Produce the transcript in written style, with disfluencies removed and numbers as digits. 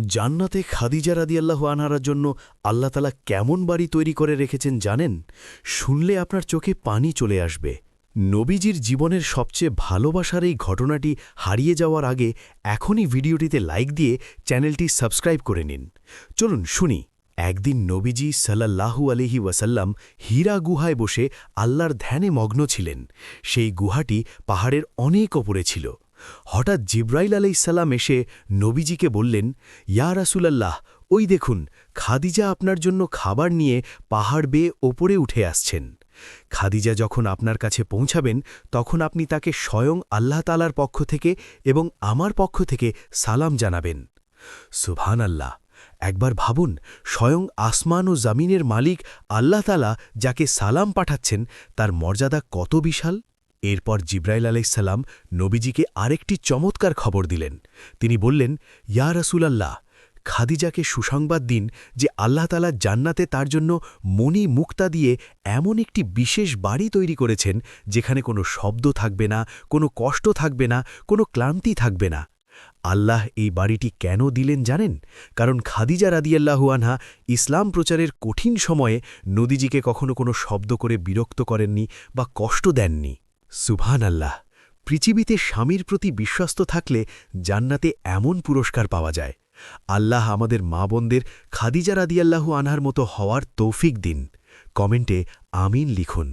জান্নাতে খাদিজা রাদিয়াল্লাহু আনহার জন্য আল্লাহ তাআলা কেমন বাড়ি তৈরি করে রেখেছেন জানেন? শুনলে আপনার চোখে পানি চলে আসবে। নবীজির জীবনের সবচেয়ে ভালোবাসার এই ঘটনাটি হারিয়ে যাওয়ার আগে এখনই ভিডিওটিতে লাইক দিয়ে চ্যানেলটি সাবস্ক্রাইব করে নিন। চলুন শুনি। একদিন নবীজি সাল্লাল্লাহু আলাইহি ওয়াসাল্লাম হীরা গুহায় বসে আল্লাহর ধ্যানে মগ্ন ছিলেন। সেই গুহাটি পাহাড়ের অনেক ওপরে ছিল। হঠাৎ জিব্রাইল আলাইহিসসালাম এসে নবীজিকে বললেন, ইয়া রাসূলাল্লাহ, ওই দেখুন খাদিজা আপনার জন্য খাবার নিয়ে পাহাড় বেয়ে ওপরে উঠে আসছেন। খাদিজা যখন আপনার কাছে পৌঁছাবেন তখন আপনি তাকে স্বয়ং আল্লাহ তাআলার পক্ষ থেকে এবং আমার পক্ষ থেকে সালাম জানাবেন। সুবহানাল্লাহ! একবার ভাবুন, স্বয়ং আসমান ও জমিনের মালিক আল্লাহ তাআলা যাকে সালাম পাঠাচ্ছেন তার মর্যাদা কত বিশাল। এরপর জিব্রাইল আলাইহিসসালাম নবীজিকে আরেকটি চমৎকার খবর দিলেন। তিনি বললেন, ইয়া রাসূলাল্লাহ, খাদিজাকে সুসংবাদ দিন যে আল্লাহ তাআলা জান্নাতে তার জন্য মণি মুক্তা দিয়ে এমন একটি বিশেষ বাড়ি তৈরি করেছেন যেখানে কোনো শব্দ থাকবে না, কোনো কষ্ট থাকবে না, কোনো ক্লান্তি থাকবে না। আল্লাহ এই বাড়িটি কেন দিলেন জানেন? কারণ খাদিজা রাদিয়াল্লাহু আনহা ইসলাম প্রচারের কঠিন সময়ে নবীজিকে কখনো কোনো শব্দ করে বিরক্ত করেননি বা কষ্ট দেননি। সুবহানাল্লাহ! পৃথিবীতে স্বামীর প্রতি বিশ্বস্ত থাকলে জান্নাতে এমন পুরস্কার পাওয়া যায়। আল্লাহ আমাদের মা বোনদের খাদিজা রাদিয়াল্লাহু আনহার মতো হওয়ার তৌফিক দিন। কমেন্টে আমিন লিখুন।